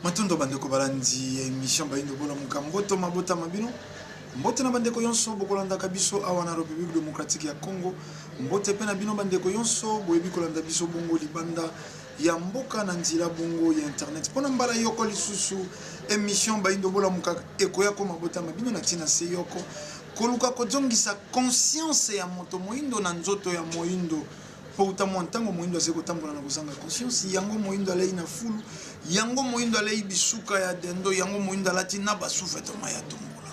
Matondo bandeko balandi émission bayindo bola mukamboto mabota mabino mbote na bandeko yonso bokolanda kabiso awa na République démocratique ya Congo mbote pe na bino bandeko yonso boyebi kolanda biso bongo libanda ya mboka na nzila bongo ya internet pona mbala yoko lisusu émission bayindo bola muka ekoya ko mabota mabino na tina se yoko koluka kozongisa conscience ya moto moindo na nzoto ya moindo pouta montango moindo azeko tambola na kozanga conscience yango moindo alei na fulu yango moindo alei bisuka ya dendo yango moindo alati na basufeto maya tombola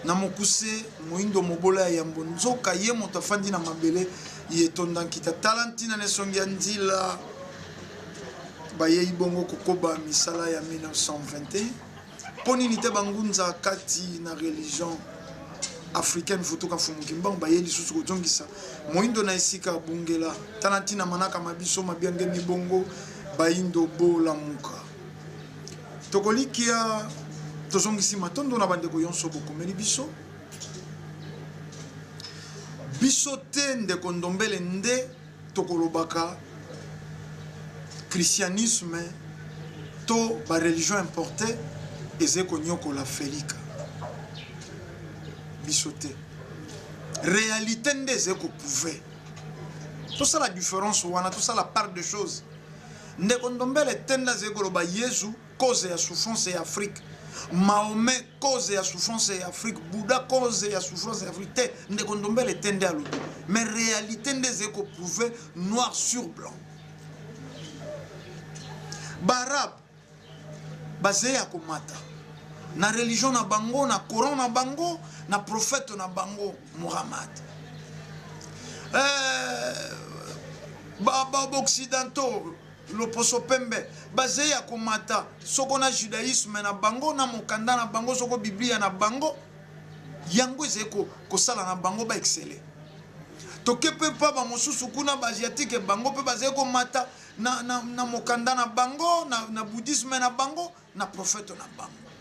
na mokuse moindo mobola ya yambo nzoka ye moto afandi na mabele yetonda kita talentina nesongi ya nzila baye ibongo kokoba misala ya 1921 poni nite bangunza kati na religion africaine futuka fumukimbango bayeli susu kozongisa moindo na esika bungela talentina manaka mabiso mabiange mibongo bayindo bola muka tokolikia tozongisi matondo na bandeko yonso bokomeli biso biso te ndeko ndombele nde tokolobaka christianisme to ba religion importée ezeko nyokola felika biso te réalité nde ezeko pouvoir tout ça la différence wana tout ça la part de choses ndeko ndombele tenda zekoloba Yesu cause ya souffrance ya Afrique Mahomet cause ya souffrance ya Afrique Bouddha cause ya souffrance ya Afrique te ndeko ndombele tende alobi mais réalité nde zeko prouver noir sur blanc barab basé ya komata na religion na bango na Coran na bango na prophète na bango Muhammad baba occidentaux loposo pembe basé ya komata soko na judaïsme na bango na mokanda na bango soko biblia na bango yango ezeko kosala na bango ba exceller tokepe pa ba mosusu kuna ba asiatique bango pe basé komata na mokanda na bango na bouddhisme na bango na prophète na bango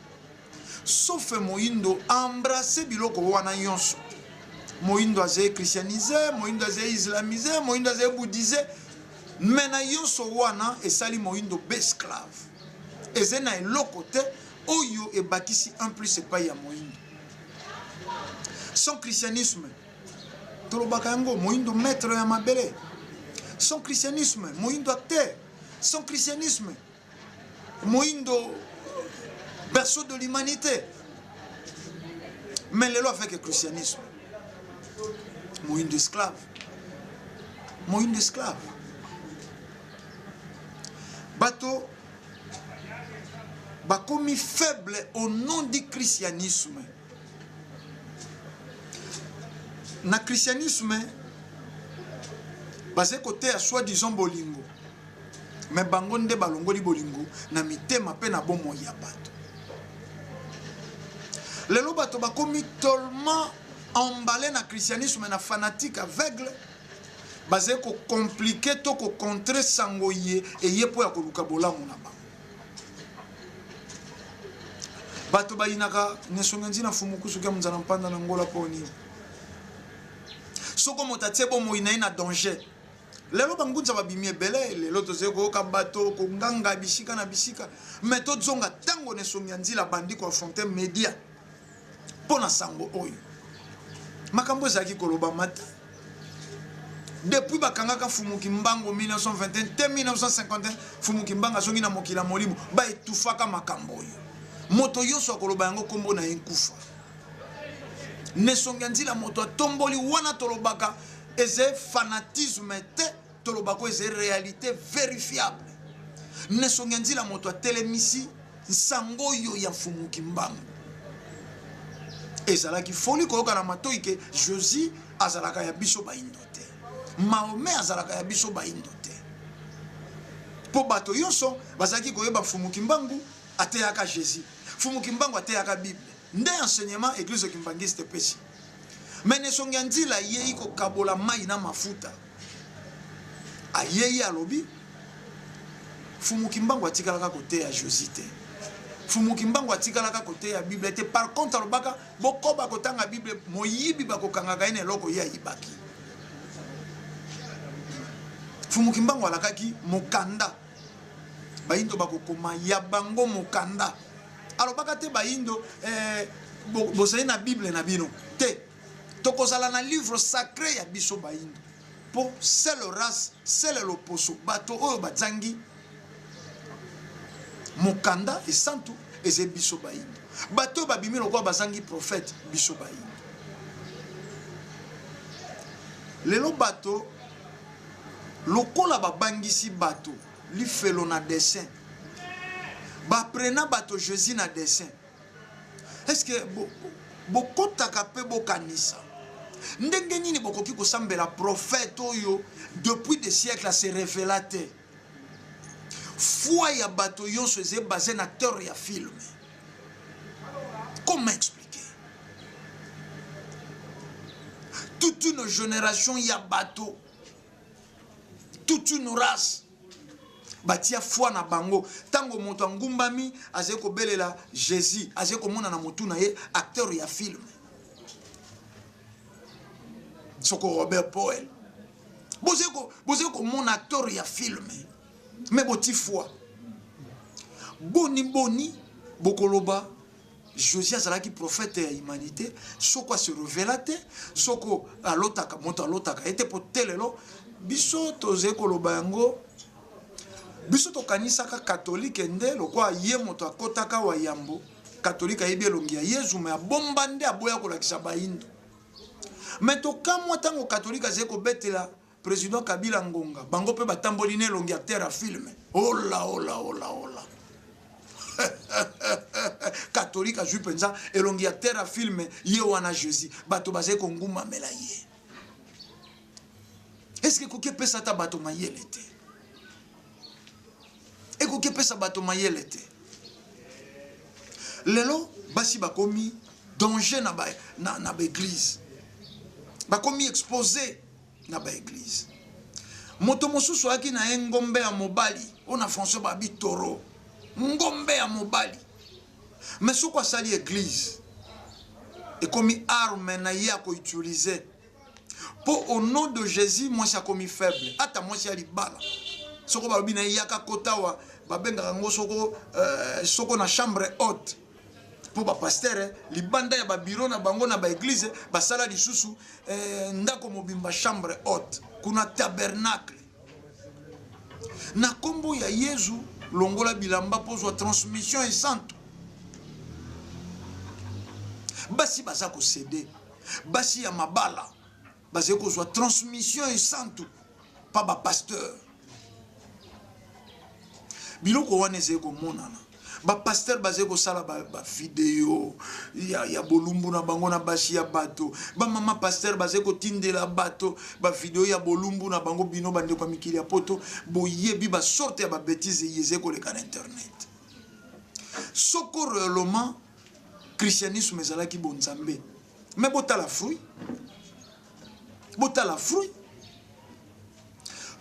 sauf moindo embrasser biloko wana yonso moindo azé christianisé moindo azé islamisé moindo azé bouddhisé mena yonso wana esali moindo besclave ezena eloko te oyo ebakisi en plus epai ya moindo son christianisme tolobaka yango moindo maître ya mabele son christianisme moindo acteur son christianisme moindo berceau de l'humanité mais lelo avec le christianisme moindo esclave bato bakomi faible au nom du christianisme na christianisme basé côté à soi-disant bolingo mais bango nde balongoli bolingo na mitema pe na bomo ya bato lelo bato bakomi tellement emballé na christianisme na fanatique aveugle basé ko compliqué to ko contrer sangoye et yepo ya koluka bolamu na bango bato bayinaka nesonga nzina fumukusu kya munzana mpanda na ngola poni soko motatie bo moina ina danger lelo bangunza babimi ebele lelo tozeko ka bato ko nganga bisika na bisika mais to zonga tango nesonga nzila bandi ko affronter media pona sango oyo makambo zaki koloba mata depuis bakangaka Fumukimbango 1921 te 1951 Fumukimbango songi na mokila molimo ba etufaka makambo oyo moto yoso akoloba yango kombo na enkufa nesongi nzila moto atomboli wana tolobaka eze fanatisme te tolobako eze réalité vérifiable nesongi nzila moto atelemisi nsango yo ya Fumukimbango ezalaki foli koyoka na matoi ke Jésus azalaka ya biso baindo te Mahomet azalaka ya biso baindo te po bato yonso bazaki koyeba Fumukimbangu ateyaka Jésus Fumukimbangu ateyaka Bible nde enseignement église kimbangiste pesi mais nesongi nzila yei ko kabola mai na mafuta ayei alobi Fumukimbangu atikalaka kote ya Jésus te Fumukimbangu atikalaka kote ya Bible te par contre alobaka bokoba kotanga Bible moyibi bakokangaka ene loko ya ibaki Fumukimbangu alakaki mokanda baindo bakokoma ya bango mokanda. Alors bakate baindo bozali na Bible na bino te. Tokozala na livre sacré ya biso baindo. Po c'est le race, c'est le loposo. Bato oyo bazangi mokanda et santu eze biso baindo. Bato babimi lokwa bazangi prophète biso baindo. Lelo bato lokola babangisi bato li felo na dessin. Ba prena bato Jésus na dessin. Est-ce que bokotaka pe bokanisa? Ndenge nini bokoki kosambela prophète oyo depuis des siècles se révélateur. Foi ya bato yonso eze basé na acteur ya film. Comment expliquer? Toute une génération ya bato, toute une race batia foi na bango. Tango moto ngumbami azeko belela Jésus, azeko mona na motu na ye acteur ya film. Soko Robert Poel. Bozeko mon acteur ya film. Mais boti foi. Boni bokoloba Josias alaki prophète ya humanité, soko se révélateur, soko alotaka moto alotaka ete potelelo biso tozeko loba yango. Biso to kanisaka catholique nde lokwa ye moto akotaka wa yambo catholique ayebi elongi ya Yesu me abomba nde aboya kolakisa baindo. Mais to kamwa tango catholique azeko betela président Kabila Ngonga bango pe batamboli ne elongi ya terre a filme. Ola. Catholique azui penza elongi ya terre a filme ye wana Jésus bato bazeko nguma mela ye. Est-ce que koke pesa ta bato mayele te? Ekoki pesa bato mayele te. Lelo basi bakomi danger na ba église. Bakomi exposé na ba église. Moto mosusu aki na ngombe ya mobali, ona François babi toro. Ngombe ya mobali. Mais soko asali église. Ekomi arme na ya ko utiliser. Pour au nom de Jésus, moi ça komi faible. Ata moi ça libala. Soko balobi na yaka kotawa babenga ngo soko na chambre haute pour ba pasteur libanda ya ba bureau na bango na ba église basala lisusu ndako mobimba chambre haute kuna tabernacle na kombo ya Yesu longola bilamba pozwa transmission et santo basi bazako céder basi ya mabala bazeko kozwa transmission et santo pa ba pasteur. Biloko wana ezeko monana ba pasteur bazeko sala ba video ya bolumbu na bango na basi ya bato ba mama pasteur bazeko tindela bato ba video ya bolumbu na bango bino bande kwa mikili ya poto boyebi ba sorte ya ba bêtise yezeko le kan internet. Soko réellement christianisme ezalaki bonzambe mais botala fruit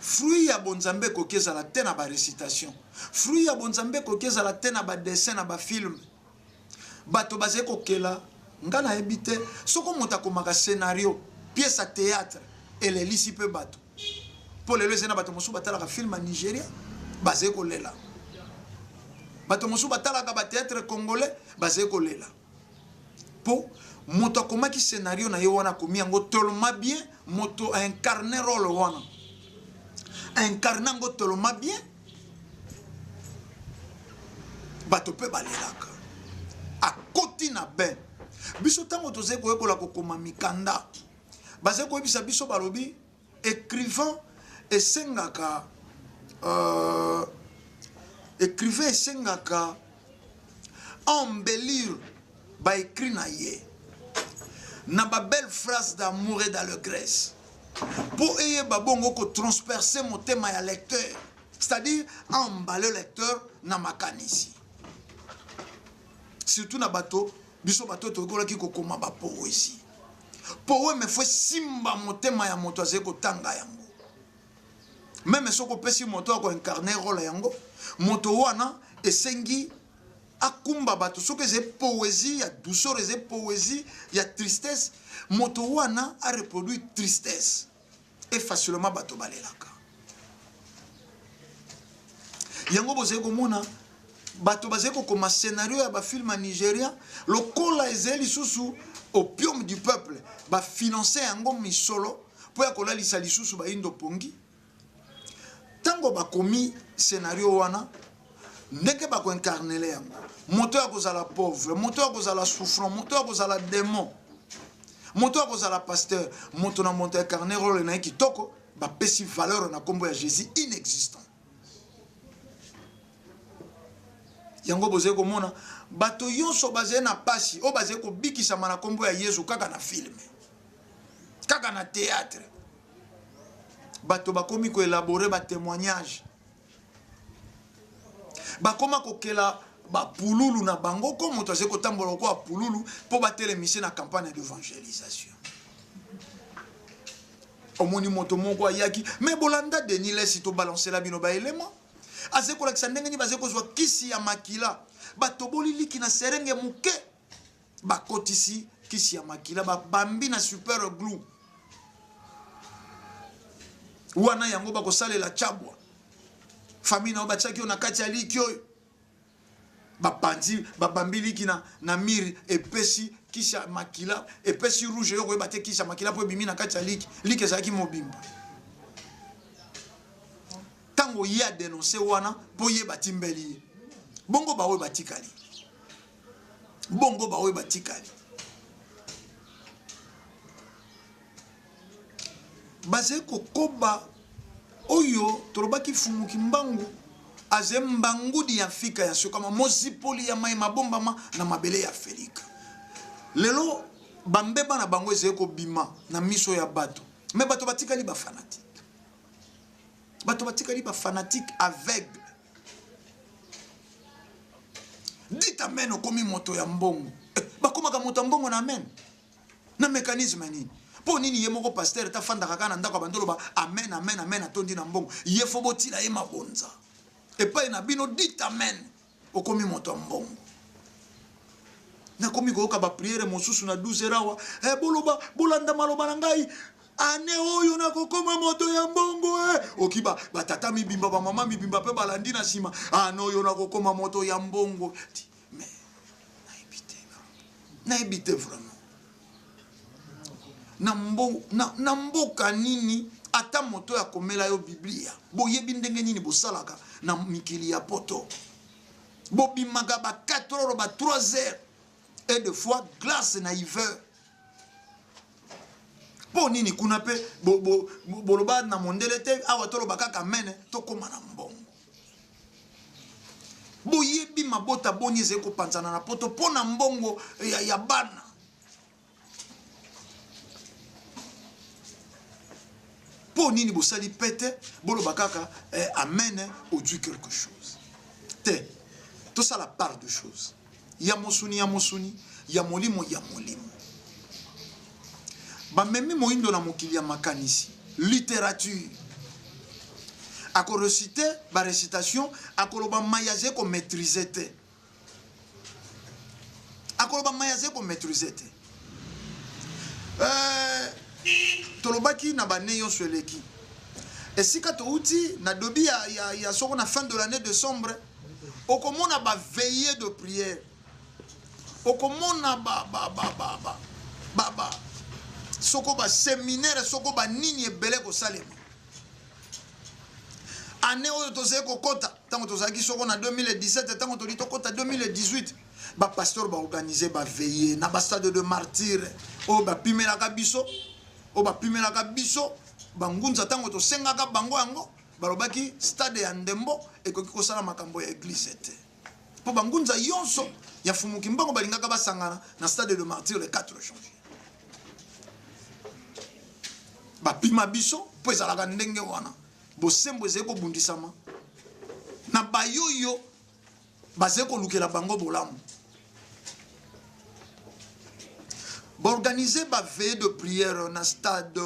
fruit ya bonzambe kokeza la tena ba récitation. Fruit ya bonzambe kokeza la tena ba dessin na ba film. Bato bazeko kela ngana ebite soko monta komaka scénario, pièce à théâtre et les lisi pe bato. Pour les lezena bato mosu batala ka film en Nigeria bazeko lela. Bato mosu batala ka ba théâtre congolais bazeko lela. Po moto komaki scénario na ye wana komi yango tellement bien moto a incarné rôle wana. Incarnant tellement bien bato pe balelaka a koti na ben biso tango toze ko ekola kokoma mikanda baze ko bisa biso balobi écrivain esengaka embellir ba écrit na ye na ba belle phrase d'amour et d'allégresse pour ayer babongo ko transpercer mon thème à lecteur, c'est-à-dire emballer le lecteur na makanisi. Surtout na bateau, biso bateau to kola ki ko koma ba poésie. Poé me fait simba mon thème ya moto azeko tanga yango. Même soko pesi moto ko incarner rôle yango, moto wana esengi akumba bato soki eze poésie ya douceur eze poésie ya tristesse moto wana a reproduit tristesse et facilement bato balelaka yango bozali komona bato bazali kokoma scénario ya bafilme ya Nigeria lokola ezali lisusu opium du peuple bafinanse yango misolo mpo ya kolalisa lisusu bayindo pongi. Tango bakomi scénario wana ndenge bakoincarnele yango moto ya kozala pauvre, moto ya kozala souffrant, moto ya kozala démon, moto ya kozala pasteur, moto na moto ya incarne role na ye kitoko bapesi valeur na kombo ya Jésus inexistant. Yango bozali komona bato yonso bazali na pasi o bazali kobikisama na kombo ya Yesu kaka na filme, kaka na théâtre. Bato bakomi ko élaborer ba témoignage, bakoma kokela ba pululu na bango ko moto azali kotambola ko pululu po batelemise na campagne d'évangélisation. Omoni moto moko ayaki mais bolanda Denis lesi to balancer la bino ba élément azali kolakisa ndenge ni bazali kozwa kisi ya makila bato boliliki na serenge muke bakotisi kisi ya makila babambi na super glue wana yango bakosalela chabwa famille na obachaki na kati ya liki oyo bapanzi babambi liki na miri epesi kisha makila epesi rouge yo koyeba te kisha makila po bimi na kati ya liki ezalaki mobimba tango ya dénoncer wana po ye batimbeli bongo bawe batikali bongo bawe batikali baze kokoba oyo torobaki fumuki mbangu azembangudi ya fika ya sokama mozipoli ya mai mabombama na mabele ya Felika lelo bambeba na bango ezeko bima na miso ya bato mais bato batikali ba fanatique, bato batikali ba fanatique aveugle. Dit amen okomi moto ya mbongo bakoma ka moto ya mbongo na amen na mécanisme nini po nini ye moko pasteur ta fanda kaka na ndako bandolo ba amen amen amen atondi na mbongo ye fo botila ye mabonza epai na bino dit amen okomi moto ya mbongo na komi ko ka ba prière mosusu na 12 rawa boloba bolanda maloba na ngai ane oyo na kokoma moto ya mbongo okiba batata mibimba ba mama mibimba pe balandi na sima ane oyo na kokoma moto ya mbongo mais naibite vraiment na mboka nini ata moto ya komela yo Biblia boyebi ndenge nini bosalaka na mikili ya poto bobimaka ba 4 heures ba 3 heures et de fois glace na hiver po nini kuna pe boloba na mondele te awa toloba kaka mene tokoma na mbongo boyebi mabota boni ezali kopanzana na poto po na mbongo ya bana po nini bosali pete boloba kaka amen ou dit quelque chose te tout ça la part de choses ya mosuni ya molimo bamemi moindo na mokili ya makanisi littérature akorecite ba récitation akoloba mayaze ko maîtriser te akoloba mayaze ko maîtriser te tolobaki na bane yo sweleki esika to uti na dobi ya soko na fin de l'année décembre okomona ba veillée de prière okomona ba soko ba séminaire soko ba nini ebele ko salema année oyo tozé ko kota tango tozaki soko na 2017 tango toli to kota 2018 ba pasteur ba organiser ba veillée na ba stade de martyr o ba pimela ka biso bangunza tango to sengaka bango yango balobaki stade ya ndembo ekoki kosala makambo ya église te po bangunza yonso ya fumuki mbango balingaka basangana na stade de martyr le 4 janvier bapima biso po ezalaka ndenge wana bosembo ezali kobundisama na bayoyo bazali kolukela bango bolamu organiser ba veillée de prière na stade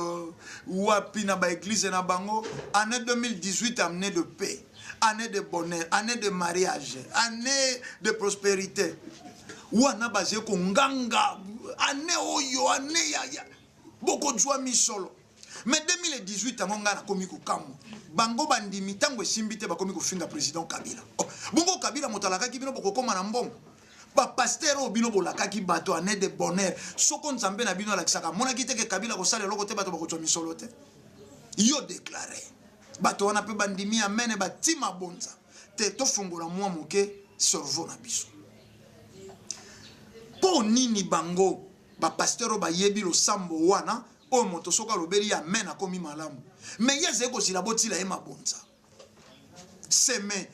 ou api na ba église na bango année 2018 année de paix, année de bonheur, année de mariage, année de prospérité. Ou ana basé ko nganga année oyo année ya boko jwa misolo. Mais 2018 tango nga na komi ko kamwa. Bango bandimi tango esimbi te bakomi ko finga président Kabila. Oh, bongo Kabila motalaka ki bino boko koma na mbongo. Ba pasteur o bino bolaka ki bato ane de bonheur. Soko nzambe na bino alakisaka mona ki te ke Kabila ko sala loko te bato bako tsomi solo te. Yo déclaré. Bato wana pe bandimi amene batima bonza. Te to fungola mwa moke cerveau na biso. Po nini bango ba pasteur ba yebi lo sambo wana o moto soka lobeli ya mena komi malamu. Mais yeze ko sila botila e mabonza. Seme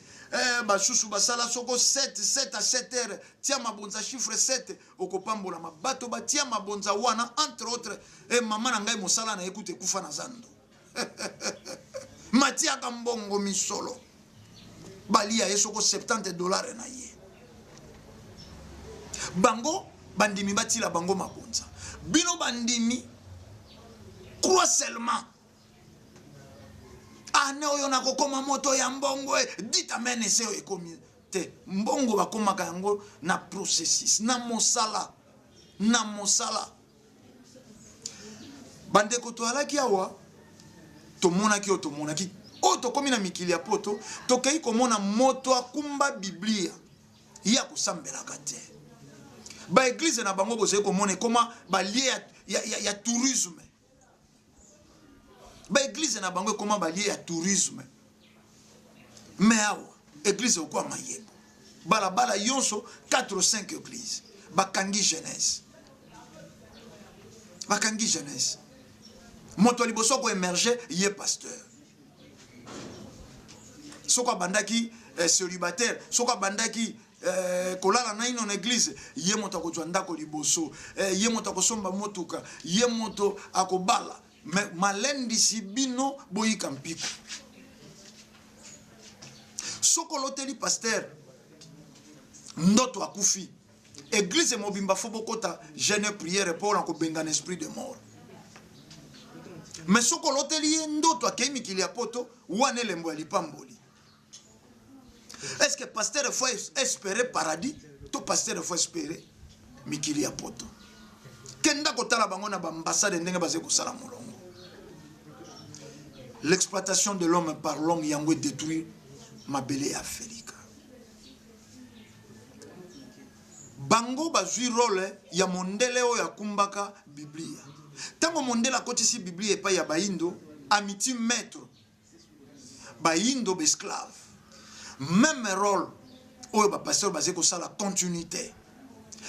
ba susu basala soko 7 à 7 heures tia mabonza chiffre 7 okopambola mabato ba tia mabonza wana entre autres mama na ngai mosala na ekute kufa na zando. Matia kambongo misolo. Balia esoko $70 na ye. Bango bandimi batila bango mabonza. Bino bandimi crois seulement. Ane oyo na kokoma moto ya mbongo dit amen eseo ekomi te. Mbongo bakoma kango na processus na mosala. Bandeko to alaki awa tomonaki o to komi na mikili ya poto tokei komona moto akumba Biblia ya kusambelaka te. Ba église na bango bozeli komona koma ba lié ya tourisme. Ba église na bango koma ba lié ya tourisme. Mais awa église okwa mayebo. Bala yonso 4 ou 5 églises. Bakangi jeunesse. Moto liboso ko émerger yé pasteur. Soko bandaki célibataire, soko bandaki kolala na ino na église, yé moto akozwa ndako liboso, yé moto akosomba motuka, yé moto akobala. Mais malendi sibino boyika mpiko. Soko loteli pasteur ndoto akufi. Église mobimba fobokota jeune prière pour en kobenga esprit de mort. Mais soko loteli ndoto akemi kili apoto wane lembo lipamboli. Est-ce que pasteur faut espérer paradis? Tout pasteur faut espérer mikili apoto. Kenda kotala bango na ambassade ndenge bazé ko sala molongo. L'exploitation de l'homme par l'homme yango détruit mabele Afrika. Bango bazui role ya mondele o ya kumbaka Biblia. Tango mondela kotisi Biblia epa ya baindo amiti maître. Baindo besclave. Même rôle o ba pasteur bazé ko sala continuité.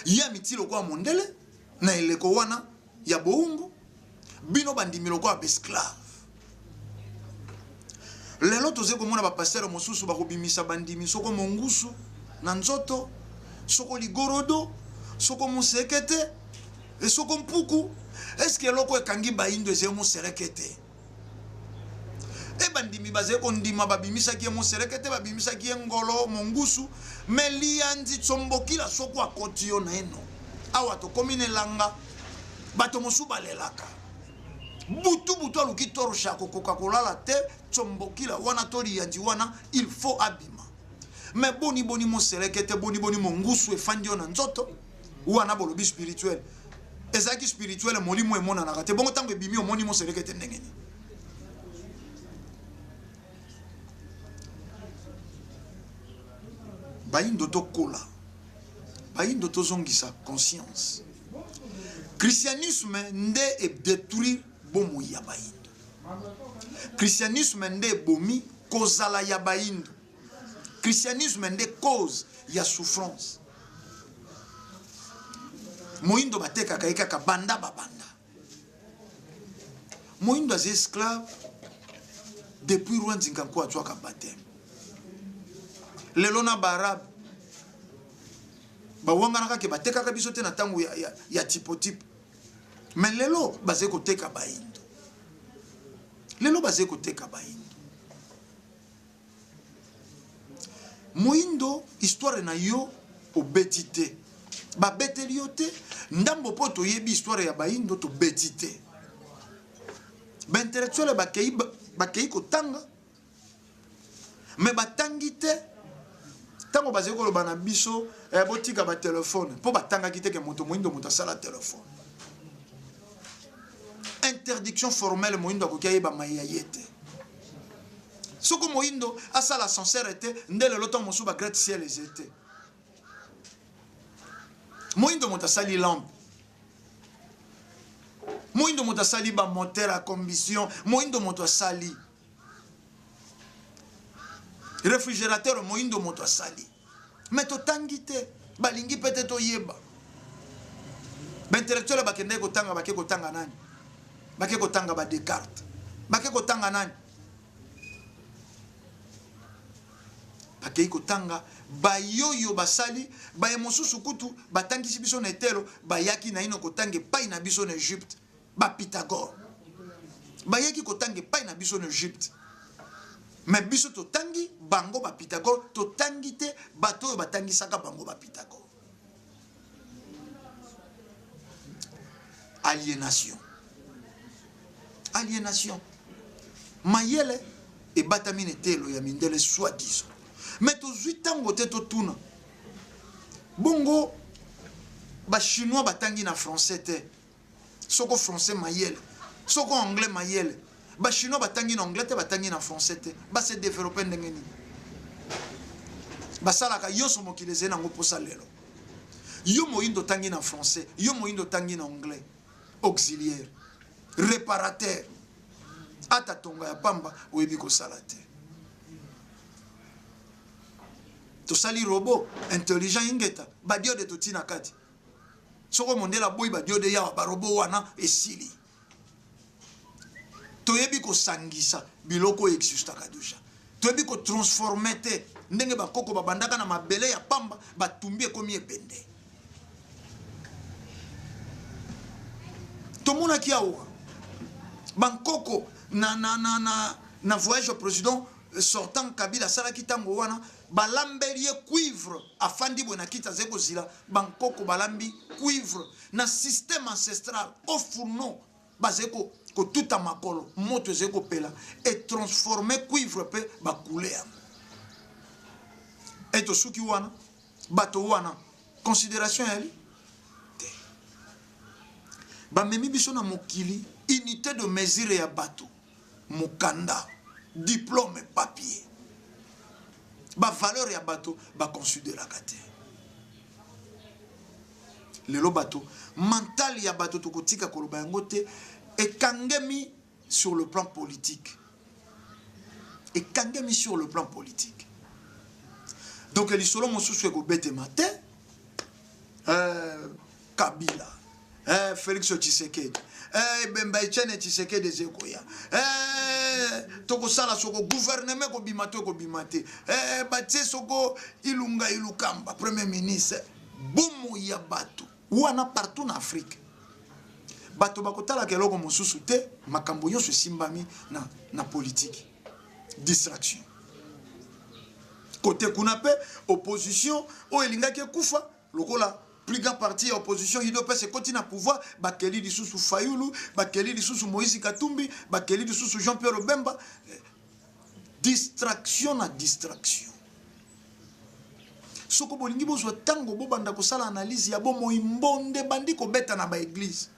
Ya miti lokwa mondele na eleko wana ya boumbu bino bandimi lokwa besclave. Lelo toze komona ba pasteur mosusu bakobimisa bandimi soko mongusu na nzoto soko ligorodo soko musekete et soko mpuku. Est-ce que loko ekangi baindo eze muserekete? E bandimi baze kondima babimisa ki muserekete babimisa ki ngolo mongusu melianzi tsombokila soko akoti yo na eno. Awa to komine langa bato mosu balelaka. Butu aluki torosha kokoka la te tsombokila wana tori yanji wana il faut abima. Mais boni mo serekete boni mongusu efandi na nzoto wana bolobi spirituel. Ezaki spirituel molimo emona na kate bongo tango ebimi omoni mo serekete ndengeni. Baindo to kola. Baindo to zongisa conscience. Christianisme nde e détruire bomu ya baindo. Christianisme nde bomi kozala ya baindo. Christianisme nde cause ya souffrance. Moindo bateka kaika ka banda babanda. Moindo az esclave depuis Rwanda kwa chwa ka batem. Lelo na barabe ba wanga naka ke bateka ka biso te na tangu ya tipo. Mais lelo bazé ko teka baindo. Lelo bazé ko teka baindo. Moindo histoire na yo obetite. Ba beteli yo te ndambo poto yebi histoire ya baindo to betite. Ba intellectuel bakei ko tanga. Mais batangi te tango bazé ko loba na biso botika ba téléphone po batanga kite ke moto moindo moto sala téléphone. interdiction formelle moindo akoki ayeba maya yete. Soko moindo asa la sincère était ndele loto mosu ba great ciel les était. Moindo monta sali lampe. Moindo monta sali ba moteur à combustion, moindo monta sali réfrigérateur moindo monta sali. Mais to tangite balingi peut-être yeba. Ba intellectuel ba kende ko tanga ba ke ko tanga nani? Ba ke ko tanga ba Descartes. Ba ke ko tanga nani? Ba ke ko tanga ba yoyo basali ba emosusu kutu batangisi biso na etelo ba yaki na ino kotange pai na biso na Egypte ba Pythagore ba yaki kotange pai na biso na Egypte mais biso to tangi bango ba Pythagore to tangi te bato batangi saka bango ba Pythagore. Aliénation mayele e batamine telo ya mindele soi-disant. Mais to zuitango te to tuna. Bongo ba chinois batangi na français te. Soko français mayele. Soko anglais mayele. Ba chinois batangi na anglais te batangi na français te. Ba se développer ndengeni. Ba salaka yoso mokileze na ngoposa lelo. Yo moindo tangi na français, yo moindo tangi na anglais. Auxiliaire, réparateur. Ata tonga ya pamba oyebi ko salate. To sali robot intelligent ingeta ba dio de totina kati soko mondela boy ba dio de ya ba robot wana esili to yebi ko sangisa biloko exista kadusha to yebi ko transformer te ndenge ba koko ba bandaka na mabele ya pamba ba tumbi ekomi ebende to mona kiawa bankoko na voyage au président sortant Kabila salaki tango wana balamberie cuivre afandi bona kita zeko zila bankoko balambi cuivre na système ancestral au fourneau bazeko ko tuta makolo moto zeko pela et transformer cuivre pe ba couleur et to suki wana bato wana considération elle ba memi biso na mokili unité de mesure ya bato mokanda diplôme et papier. Ba valeur ya bato ba considérer kate. Lelo bato mental ya bato tokotika koloba yango te et kangemi sur le plan politique. Et kangemi sur le plan politique. Donc les solo mosusu ko bete matin Kabila Félix Tshisekedi Bemba Etienne Tshisekedi Zekoya toko sala soko gouvernement ko bimate batie soko Ilunga Ilukamba premier ministre bomo ya bato wana partout en Afrique bato bakotala keloko mosusu te makambo nyonso simbami na politique distraction côté kuna pe opposition o elingaki kufa lokola plus grand parti opposition il doit passer continuer à pouvoir bakeli lisusu Fayulu bakeli lisusu Moïse Katumbi bakeli lisusu Jean-Pierre Bemba distraction na distraction soko bolingi bozwa tango bobanda kosala analyse ya bomo imbonde bandi ko beta na ba église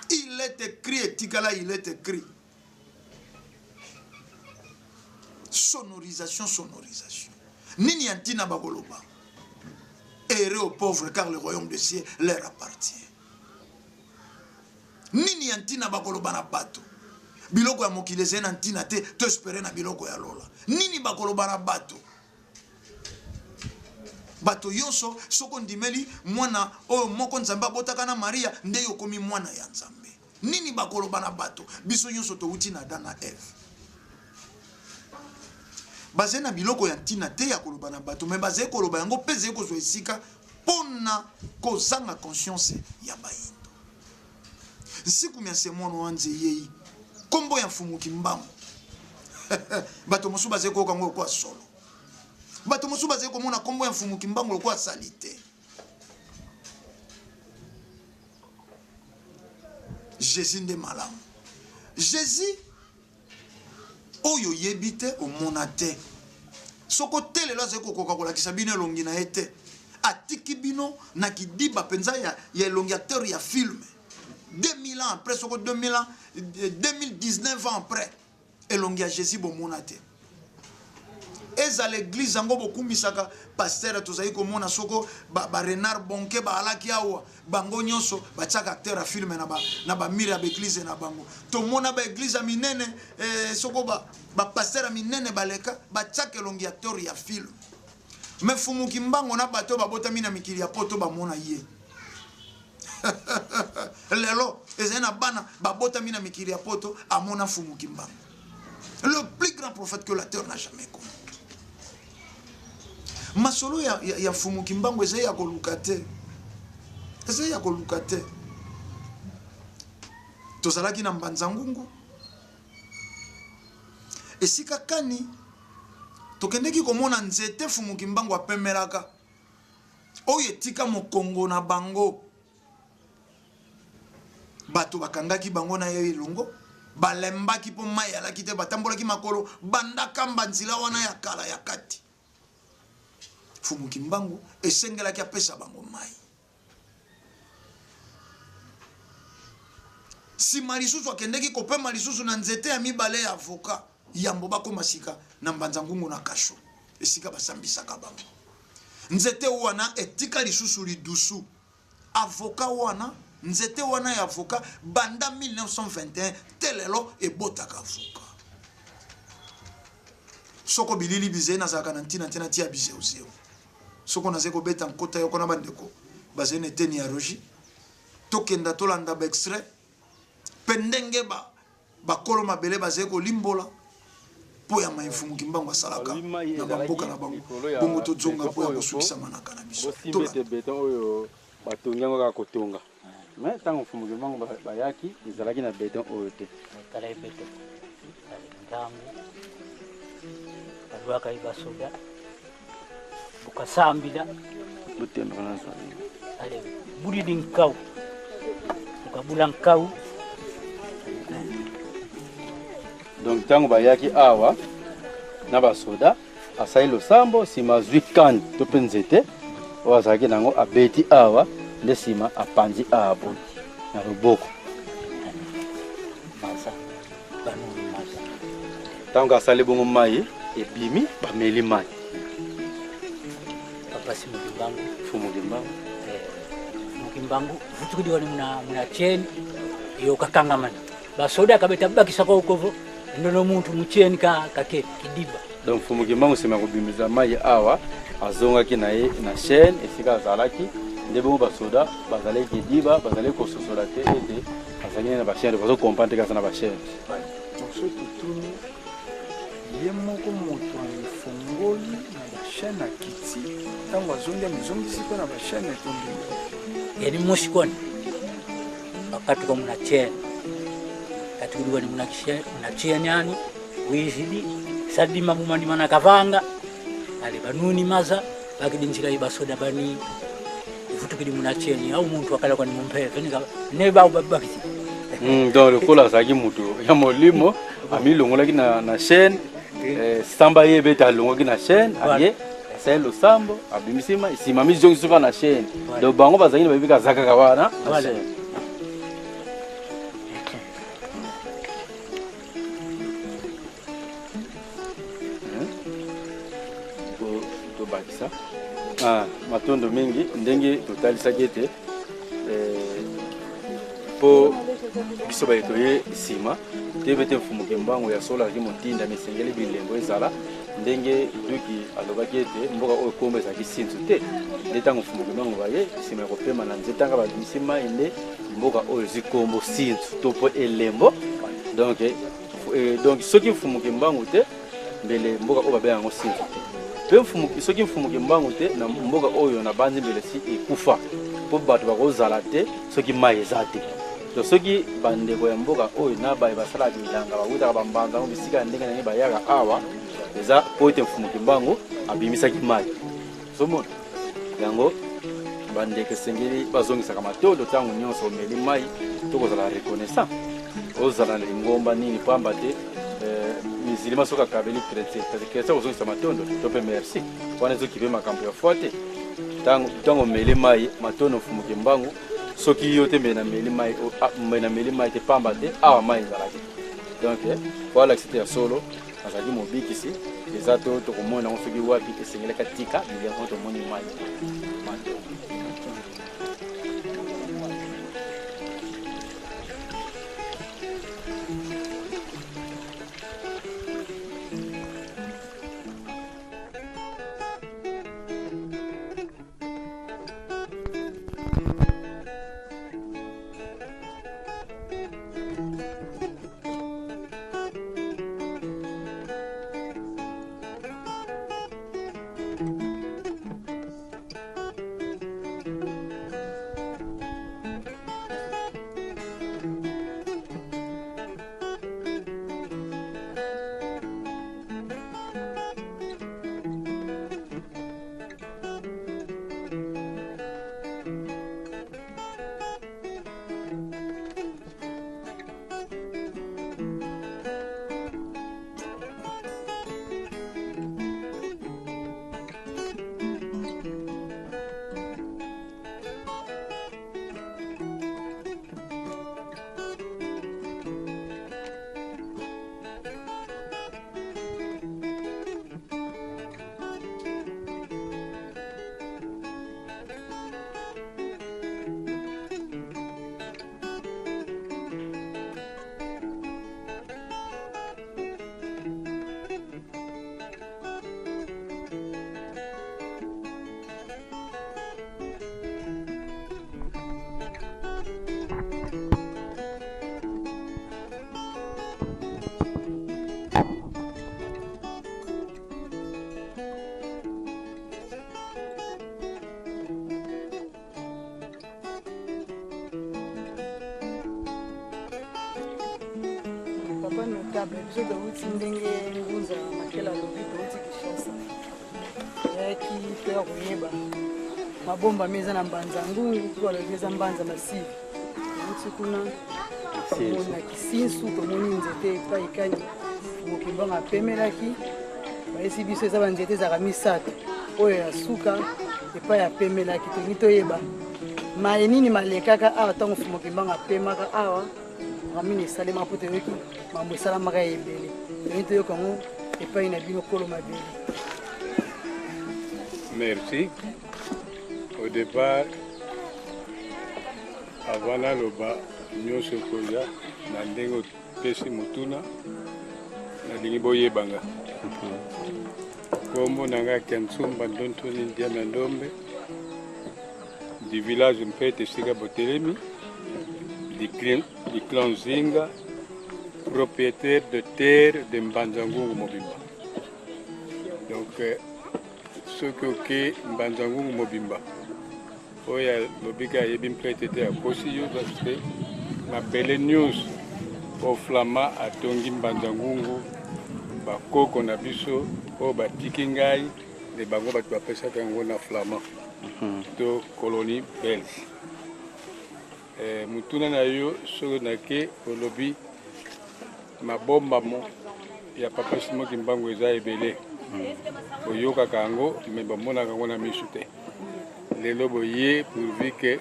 il est écrit etikala il est écrit sonorisation nini antina bakoloba errez aux pauvres car le royaume des cieux leur appartient. Nini antina bakoloba na bato. Biloko ya mokili zena antina te to espérer na biloko ya lola. Nini bakoloba na bato. Bato yoso soko ndimeli mwana o moko nzambe botaka na Maria nde yokomi mwana ya nzambe. Nini bakoloba na bato. Biso yoso to uti na Adam na Eve. Basé na biloko ya ntina te ya koloba na bato mais basé koloba yango peze ko zo esika pona ko zanga conscience ya baindo siku mya semono wanze yei kombo ya mfumuki mbamo bato mosu basé ko kango kwa solo bato mosu basé ko mona kombo ya mfumuki mbamo kwa salite Jésus nde malamu Jésus oyo yebite omonate soko tele la zeko kokakola kisabine longi na ete atiki bino na kidiba penza ya elongateur ya film 2000 ans après, 2000 ans, 2019 ans après, elongi ya Jésus bomonate. Eza l'église ango boku misaka pasteur tozali komona soko ba Renard Bonke ba alaki awa bango nyonso ba tchaka acteur a film na ba mire ya église na bango. To mona ba église a minene soko ba pasteur a minene baleka ba tchaka elongi acteur ya film. Mais fumu kimbango na bato ba botami na mikili ya poto ba mona ye. Lelo ezena bana ba botami na mikili ya poto amona fumu kimbango. Le plus grand prophète que la terre n'a jamais connu. Masolo ya fumu kimbango eza ya koluka te. Eza ya koluka te. Tozalaki na mbanza ngungu. Esika kani tokendeki komona nzete fumu kimbango apemelaka. Oyo etika mokongo na bango. Bato bakangaki bango na ye elongo. Balembaki po mai alaki te batambolaki makolo bandaka mbanzila wana ya kala ya kati. Fumu kimbangu esengelaki apesa bango mai. Si malisusu akendeki kopema lisusu na nzete ya mibale ya avoka yambo bako masika na mbanza ngungu na kasho esika basambisaka bango. Nzete wana etika lisusu lidusu avoka wana nzete wana ya avoka banda 1921 telelo ebotaka avoka. Soko bilili bize na zaka na ntina tia bize uzeo. Soko nazeko beta nkota yoko na bandeko bazene teni ya roji tokenda tolanda ba extrait pendenge ba kolo mabele bazeko limbola po ya maifumu kimbango asalaka na bamboka na bango bongo to zonga po ya kosubisa manaka na biso to beton oyo batongango ka kotonga mais tango fumu kimbango bayaki ezalaki na beton oyo te kala beton ngambo alwaka ibasoga ukasambila butemba kana sa ale buri dinkau ukabula nkau. Donc tango bayaki awa na basoda asailo sambo sima zwikan to penzete wazaki nango abeti awa nde sima apanzi abo na loboko masa banuni masa tango asali bongo mai ebimi bameli mai basi mukimbangu fumu kimbangu mukimbangu vutukidi wani muna cheni yo kakangamana basoda kabeta bakisa kwa ukovo ndono muntu mucheni kake kidiba. Donc fumu kimbangu sima kubimiza mai awa azonga kinaye na chaîne esika zalaki ndebo basoda bazale kidiba bazale ko sosola te ete bazanye na ba chaîne bazo comprendre ka na ba chaîne soki tuni ye moko moto alifungoli na bashene akiti ntango azongi amizongisi mpe na bashene etondi yani moshikoni wakati kwa muna cheni katikuluwa ni muna cheni yani wizidi sadima mumandima na kavanga ale banuni maza bakidinchika ibasoda bani ifutukidi muna cheni au muntu wakala kwa ni mumpefe neba ubabakisi. Donc le kola zaki mutu ya molimo amilongolaki na chaîne samba ye beta longoki na chaîne aye c'est le sambo abimisima isimami zongi suka na chaîne donc bango bazaki na bibika zaka kawana voilà to bakisa matondo mingi ndenge totalisaki ete po biso bayetoye sima tebete mfumu kimbango ya sola ki motinda misengeli bilembo ezala ndenge duki alobaki ete mboka oyo kombo ezalaki sintu te nde ntango mfumu kimbango baye sima ya kopema na nzete tanga babimisima ende mboka oyo zikombo sintu to po elembo donc soki mfumu kimbango te mbele mboka oyo babenga yango sintu te pe soki mfumu kimbango te na mboka oyo na banzi mbele si ekufa po bato bakozala te soki mai eza te. Donc soki bandeko ya mboka oyo na baye basala bilanga bawutaka bambanza ngo bisika ya ndenge na bayaka awa eza po ete mfumu kimbango abimisaki mai somona yango bandeko esengeli bazongisaka matondo ntango nyonso omeli mai tokozala reconnaissant ozala na lingomba nini pamba te misilima soki akabeli chrétien kasi chrétien kozongisa matondo to mpe merci wana ezokipe makambo ya foi te ntango omeli mai matondo mfumu kimbango soki yo te mena meli mai te pamba te awa mai ezalaki donc voilà c'était ya solo azalaki mobikisi eza to tokomona yango soki wapi esengelaka tika biliango tomoni mai papa notable biso touti ndenge ngunza makela lobi touti Kinshasa ayaki mpe ya koyeba mabomba mi eza na mbanza ngungu po alobi eza mbanza masive touti kuna tomona kisinsu tomoni nzete epai ekani mokembanga apemelaki bayesi biso eza banzete ezalaka misato oyo ya suka epai apemelaki tolingi toyeba maye nini malekaka awa ntango mokembanga apemaka awa ramine esalema mpo toyoki mambo esalamaka ya ebele tolingi toyoka yango epai na bino kolo mabele. Merci. Au départ, avant naloba nyonso koya na ndenge opesi motuna nalingi boyebanga kombo nanga Kiansumba Ndontoni Ndiame Ndombe du village Mpete Esika Botelemi du clan Zinga, propriétaire de terre de Mbanzangungu Mobimba. Donc ce que Mbanzangungu Mobimba oya lobika yebi Mpete te akosi yo parce que ma belle news au flama atongi Mbanzangungu bakoko na biso o batiki ngai de bango bato bapesaka yango na flama to colonie belge. Mutuna na yo soki nake olobi mabomba mo ya papa Simon Kimbangu eza ebele oyokaka yango me bamonaka yango na miso te lelo boye pourvu ke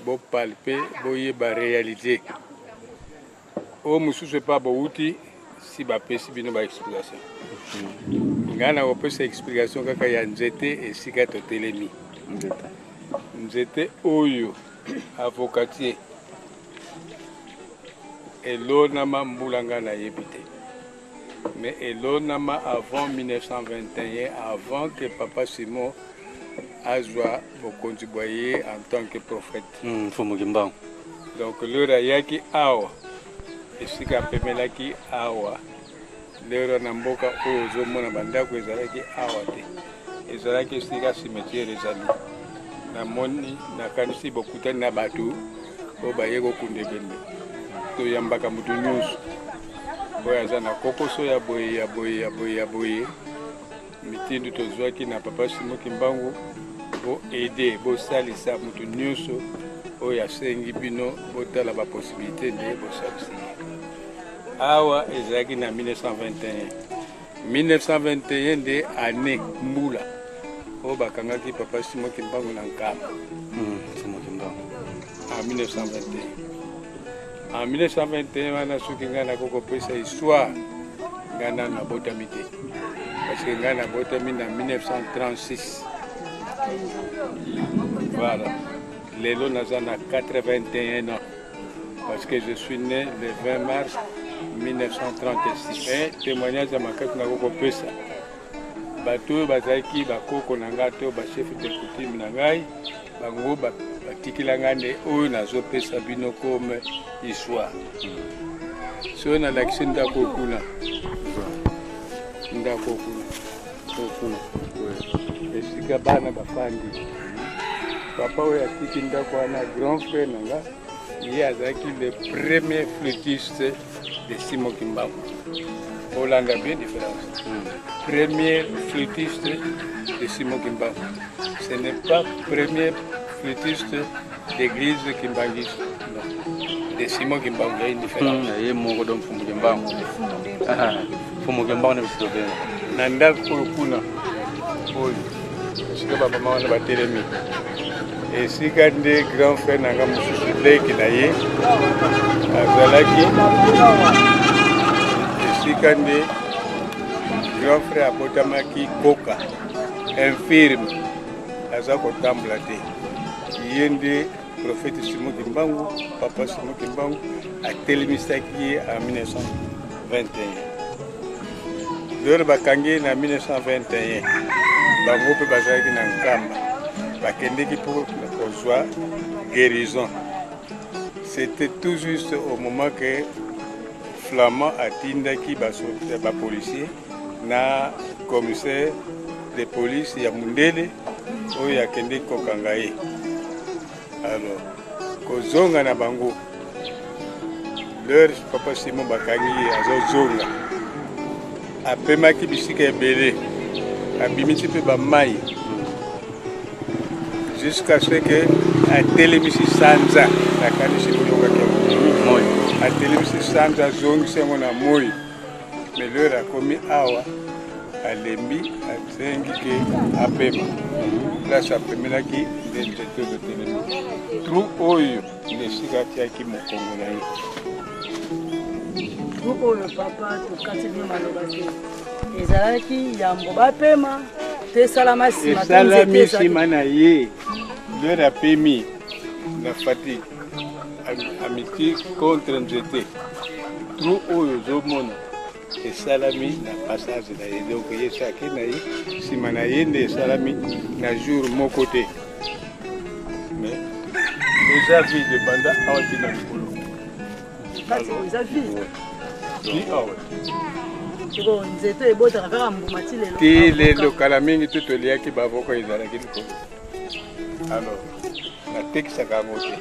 bopalpe boyeba réalité o mosusu epa bouti si bapesi bino baexplication ngai na kopesa explication kaka ya nzete esika totelemi nzete oyo avocatier elonama mbulanga na yebi te mais elonama avant 1921 avant que papa Simon azwa bokonzi en tant que prophète Mfumukimbangu. Donc lero ayaki awa esika apemelaki awa lero na mboka oyo ozomona bandako ezalaki awa te ezalaki esika cimetière ezali namoni nakanisi bokutani na bato oyo baye kokunda ebembe toyambaka moto nyonso oyo aza na kokoso ya boye mitindo tozwaki na papa Simon Kimbangu boaide bosalisa moto nyonso oyo asengi bino botala baposibilité nde bosalisa awa ezalaki na 1921 nde année mbula oyo bakangaki papa Simon Kimbangu na Nkamba en 1921. En 1921 wana soki ngai nakokopesa histoire ngai nanu nabotami te parce que ngai nabotami na 1936. Voilà. Lelo naza na 81 ans parce que je suis né le 20 mars 1936. Témoignage ya makasi nakokopesa bato oyo bazalaki bakoko na ngai to bachef de coutume na ngai bango batikila ngai nde oyo nazopesa bino comme histoire. Soki nalakisi ndako kuna esika bana bafandi papa oyo atiki ndako wana grand frère na nga ye azalaki le premier flûtiste de Simon Kimbangu. Olanda bien différence. Premier flûtiste de Simon Kimbangu. Ce n'est pas premier flûtiste d'église Kimbangiste. Non. De Simon Kimbangu, il y a une différence. Il y a mon godon Fumu Kimbangu. Fumu Kimbangu ne peut pas. Nanda Kurukuna. Oui. C'est que papa m'a batelemi. Et si quand des grands frères n'ont pas moussoussé qui n'aillent, azalaki. Et si quand des grands frères abotamaki koka, infirme, azako tamblate. Yende prophète Simon Kimbangu, papa Simon Kimbangu, a télémisaki en 1921. Lors bakangi en 1921, bango pe bazalaki na nkamba. Bakendeki pour reçoit guérison. C'était tout juste au moment que Flamand a tindaki ba policier na commissaire de police ya Mundele oyo akendeki kokanga ye. Alors kozonga na bango leur papa Simon bakangi azozonga apemaki bisika ebele abimisi mpe bamai jusqu'à ce que a télémisi sanza la kanisi koyokaki moi a télémisi sanza zongisi yango na moi mais leur a commis awa alembi asengi ke apema place apemelaki nde nzete ozotelemi tru oyo nesika atiaki mokongo na ye tru oyo papa tokati bino maloba te ezalaki yambo bapema te esalama nsima esalami nsima na ye leur a permis la fatigue, amitié contre nzete. Trop oyo zomona et salami na passage na ye donc ye chacun na ye sima na ye nde salami na jour mon côté. Mais déjà vie de banda awati na likolo. Kasi eza vie. Di awa. Siko nzete ebotaka kaka mbuma ti lelo. Ti lelo kala mingi tu toliaki bavoko ezalaki likolo. Alors, la texte a voté.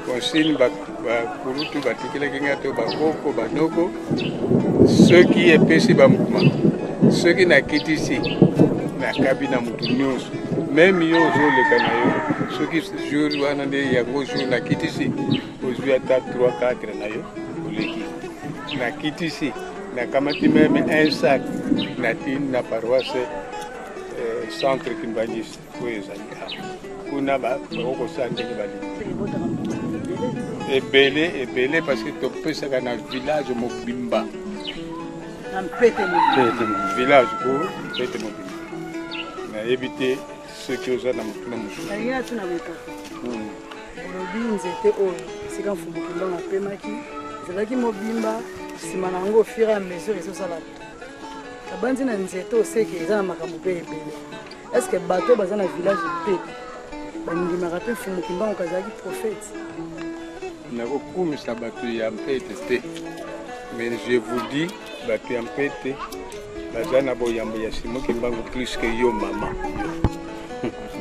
Consigne bakulutu batikilaki nga to bakoko banoko soki epesi bamukuma soki nakitisi nakabi na mutu nyonso meme yo ozoleka na yo soki jour wana nde yango jour nakitisi ozwi ata 3-4 na yo oleki nakitisi nakamati meme un sac natini na paroisse centre Kimbangiste oyo ezali kuna bakokosala ndenge balini ebele parce que topesaka na village mobimba village po mpete mobimba nayebi te soki oza na motuna mosusu olobi nzete oyo esika mfumu Kimbangu apemaki ezalaki mobimba nsima na yango ofure ya mesure ezosala abandi na nzete oseke eza na makambo mpe ebele estce bato baza na village mpe bandimaka mpe mfumu Kimbangu kazalaki prophète nakokumisa bato ya mpete te mais je vous dis bato ya mpete baza na boyambo ya Simon Kimbangu plus que yo mama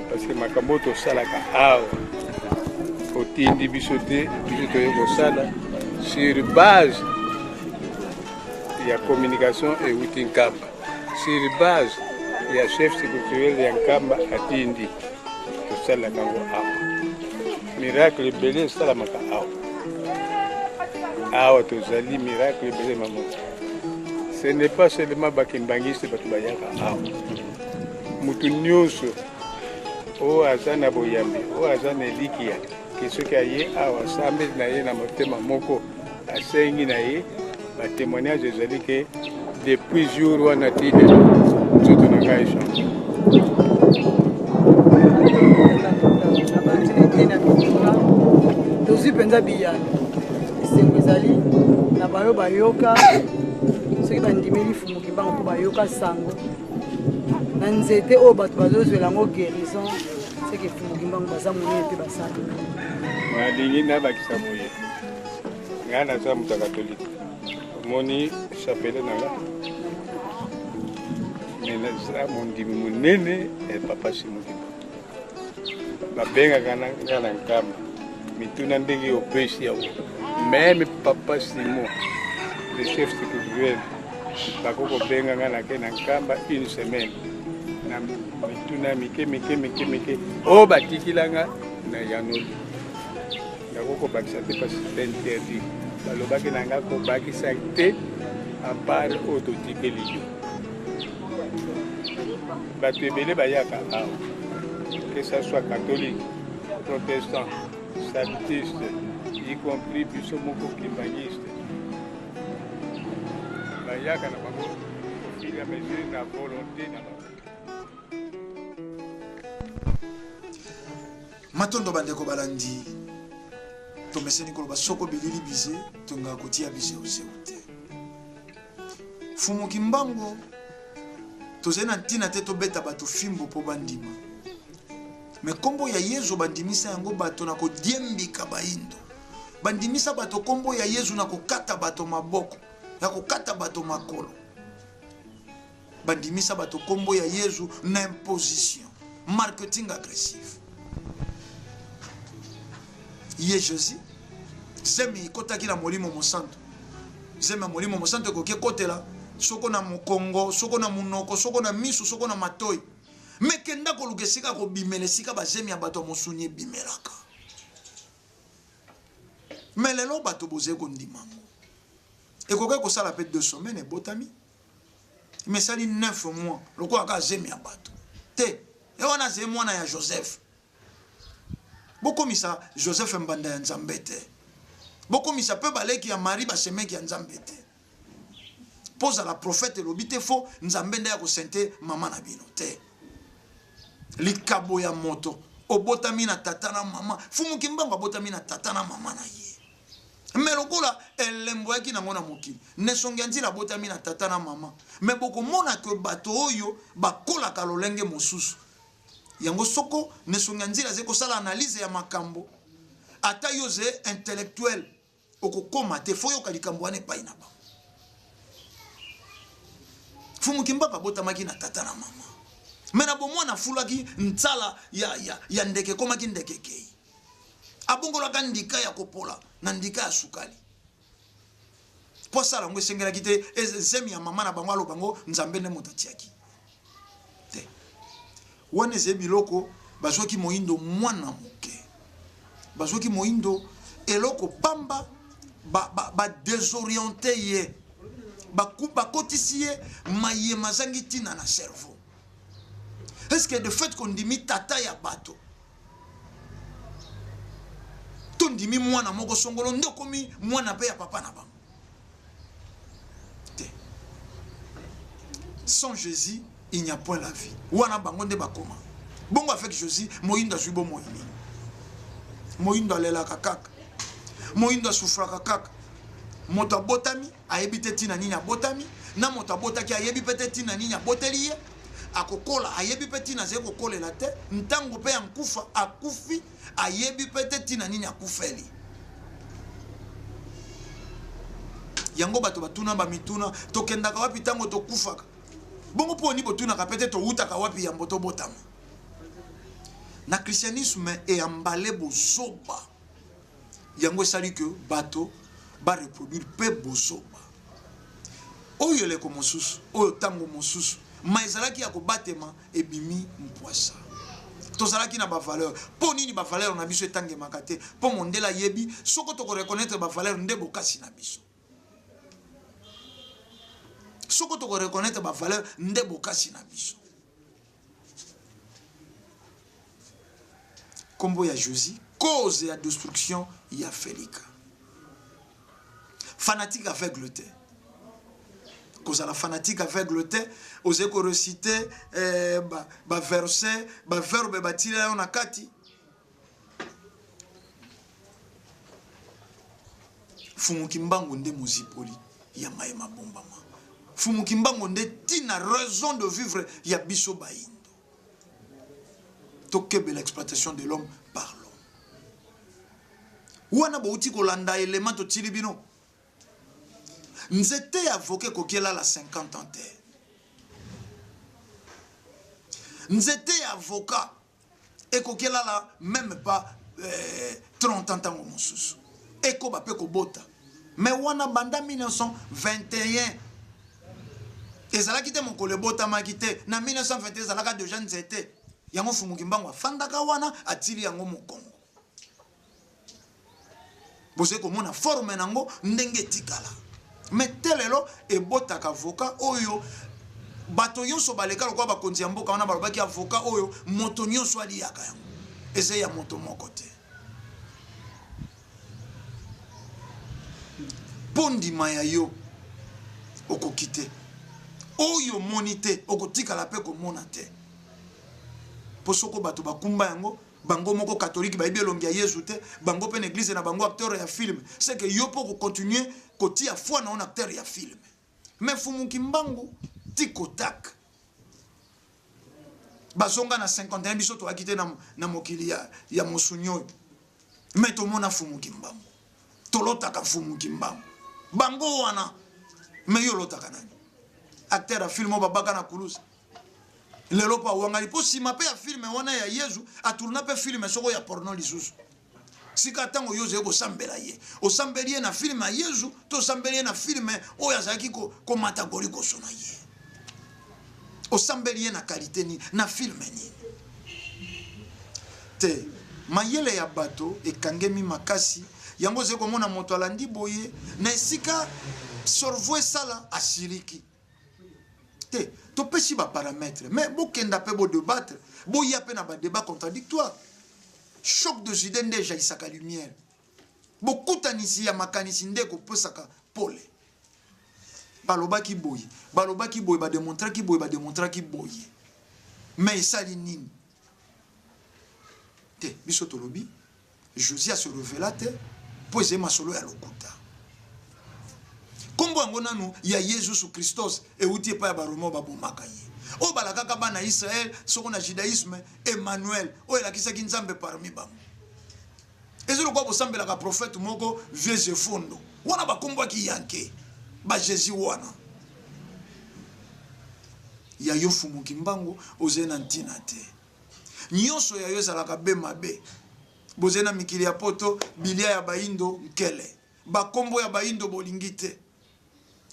parce que makambo tosalaka awa otindi biso te biso toye kosala sur base ya communication euti nkamba sur base ya chef culturel ya nkamba atindi tosalaka yango awa miracle ebele esalamaka awa tozali miracle ebele mamo ce n'est pas seulement bakimbangiste bato bayaka awa mutu nyonso oyo aza na boyambi oyo aza na elikia ke soki aye awa asambeli na ye na motema moko asengi na ye batémoignage ezali ke depuis jour wana ti lelo nzoto na ngai echange. tozwi mpenza biyano esengo ezali na bayo bayoka soki bandimeli fumuki mbango mpo bayoka sango na nzete oyo bato bazozwela yango guérison seke fumuki mbango baza monene mpe basala nalingi nabakisa boye ngai naza moto ya katolike omoni chapele na nga me naza mondimi monene papa simokima babengaka nga na nkamba mituna ndenge opesi yango meme papa Simon le chef spirituel bakokobenga nga nake na nkamba une semaine na mituna mike oyo batikilanga na yanoli nakokobakisa te pasi interdit balobaki na nga kobakisa te apart oyo totikeli yo bato ebele bayaka awa que ça soit catholique protestant baptiste, y compris biso moko kimbaniste. Bayaka na bango au fur et à mesure na volonté na bango. Matondo bandeko balandi tomeseni koloba soko bilili bize tonga kotia bize oseute. Fumu kimbango tozena ntina te tobeta bato fimbo po bandima. Me kombo ya Yezu bandimisa yango bato na kodiembika baindo. Bandimisa bato kombo ya Yezu na kokata bato maboko, na kokata bato makolo. Bandimisa bato kombo ya Yezu na imposition, marketing agressif. Ye Jésus, zemi kotaki na molimo mosanto. Zemi molimo mosanto koke kotela, soko na mokongo, soko na munoko, soko na misu, soko na matoi. Mekenda koluke sika ko bimele sika bazemi ya bato mosunye bimelaka. Melelo bato boze ko ndimango. Ekoke ko sala pe 2 semaines botami. Mesali 9 mois loko aka zemi ya bato. Te, e wana ze mwana ya Joseph. Boko misa Joseph mbanda ya Nzambe te. Boko misa pe baleki ya Marie basemeki ya Nzambe te. Poza la prophète lobite fo Nzambe nda ya ko sente mama na bino te. Likabo ya moto obotami na tata na mama fumu kimbango obotami na tata na mama na ye melokola elembo yaki nango na mokili nesongi nzila botami na tata na mama me boko mona ke bato oyo bakola ka lolenge mosusu yango soko nesongi nzila ze ko sala analyse ya makambo ata yoze intellectuel okokoma te foyo kalikambo ane pai na ba fumu kimbango botamaki na tata na mama. Mena bo mwana fulaki ntsala ya ndeke koma ki ndeke kei. Abongola ka ndika ya kopola na ndika ya sukali. Po sala ngwe sengela kite zemi ya mama na bango alo bango Nzambe ne motatiaki. Te. Wane ze biloko bazwaki moindo mwana moke. Bazwaki moindo eloko pamba ba désorienté ye. Ba kotisi ye maye mazangi tina na cerveau. Est-ce que de fait qu'on dit mi tata ya bato ton dit mi mwana moko songolo ndoko mi mwana pe ya papa na bango. Sans Jésus il n'y a point la vie. Wana bango nde bakoma. Bongo avec Jésus moyindo zubo moyini. Moyindo lela kakaka. Moyindo souffra kakaka. Moto botami ayebite tina nini botami na moto botaki ayebi pete tina nini boteli ye. Akokola ayebi peti na zeko kole la te ntango pe yankufa akufi ayebi peti tina nini akufeli yango bato batuna ba mituna tokendaka wapi tango tokufaka bongo po ni botuna ka pete to utaka wapi yambo to botama na christianisme e ambale bozoba yango sali que bato ba reproduire pe bozoba oyo le ko mosusu oyo tango mosusu maizalaki ya kobatema ebimi mpwasa tozalaki na ba valeur po nini ba valeur na biso etange makate po mondela yebi soko to ko reconnaître ba valeur nde bokasi na biso soko to ko reconnaître ba valeur nde bokasi na biso kombo ya Josie, cause ya destruction ya Félika. Fanatique aveugle te. Cause la fanatique aveugle te, osé ko reciter ba verset, ba verbe batila on akati. Fumukimbango nde muzipoli ya maema bombama. Fumukimbango nde tina raison de vivre ya biso baindo. Tokebe l'exploitation de l'homme par l'homme. Wana bauti kolanda élément to tilibino. Nzete avocat kokiela la 50 ans te. Nzete avocat et kokiela la même pas 30 ans tango mosusu. Eko ba pe ko bota. Mais wana banda 1921 ezalaki te mokolo bota makite na 1921 ezalaka déjà nzete. Yango Fumukimbango afandaka wana atili yango mokongo. Bose komona forme nango ndenge tikala. Mais telelo ebotaka avocat oyo bato nyonso baleka lokwa bakonzi ya mboka wana balobaki avocat oyo moto nyonso aliyaka yango. Eze ya moto moko te. Pondima ya yo okokite. Oyo monite okotikala pe komona te. Posoko bato bakumba yango bango moko catholique ba elongi ya Yesu te bango pe église na bango acteur ya film c'est que yo pour continuer koti ya foi na on acteur ya film mais Fumukimbango tikotak bazonga na 51 biso to akite na mokili ya mosunyo mais to mona Fumukimbango tolotaka Fumukimbango bango wana mais yo lotaka nani acteur ya film babaka na kulusa lelo pa wangali po sima pe ya filme wana ya Yesu atuluna pe filme soko ya porno lisusu sika tango yoze ko sambela ye o sambeli na filme ya Yesu to sambeli na filme o ya zaki ko matagori ko sona ye o sambeli na qualité ni na filme ni te mayele ya bato ekangemi makasi yango ze ko mona moto alandi boye na sika sorvo sala asiriki te to pesi ba paramètres mais bokenda pe bo débattre bo ya pe na ba débat contradictoire choc de idées déjà isaka lumière bokutanisi ya makanisi ndeko posaka pole balobaki boye ba démontrer ki boye mais sali nini te biso tolobi Josia se révéla te poser masolo ya lokuta kombo yango nanu ya Yesu Christos euti epa ya baromo babomaka ye o balakaka bana Israël soko na judaïsme Emmanuel o elakisaki nzambe parmi bango ezolo kwa bosambelaka prophète moko vieux Zefondo wana bakombwaki yanke ba Jésus wana ya yo Fumukimbango ozena ntina te nyonso ya yo ezalaka be mabe bozena mikili ya poto bilia ya baindo nkele bakombo ya baindo bolingi te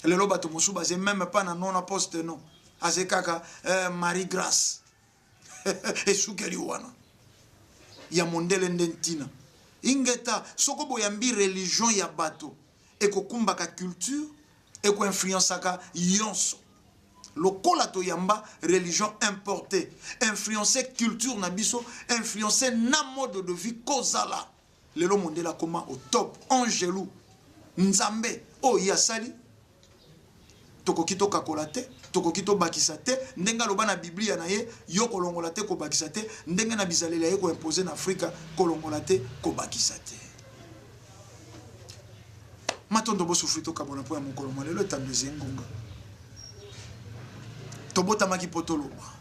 lelo bato mosu baze même pas na non aposte non azekaka Marie Grâce esukeli wana ya mondele ndentina ingeta soko boyambi religion ya bato ekokumbaka culture eko influençaka yonso lokola to yamba religion importée influencer culture na biso influencer na mode de vie kozala lelo mondela koma au top angelou nzambe o yasali tokoki tokakola te tokoki tobakisa te ndenge aloba na biblia na ye yo kolongola te kobakisa te ndenge na bisalela ye koimpose na Afrika kolongola te kobakisa te matondo bosufri tokabona po ya mokolo malelo etambezi ngonga tobotamaki po toloba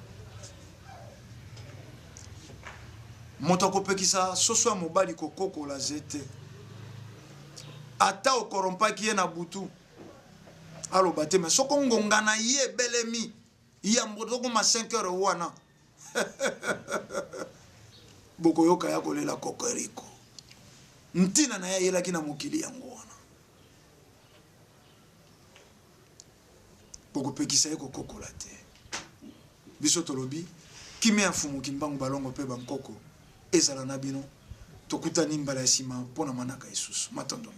moto akopekisa soso ya mobali kokokola zete ata okorompaki ye na butu alo bateme soko ngonga na ye belemi ya mboto ko ma 5 heures wana boko yoka ya kolela kokoriko ntina na ye yelaki na mokili yango wana boko pekisa ye kokokola te biso tolobi kimi ya Fumukimbango balongo pe bankoko ezala na bino tokutani mbala ya sima pona manaka isusu matondomi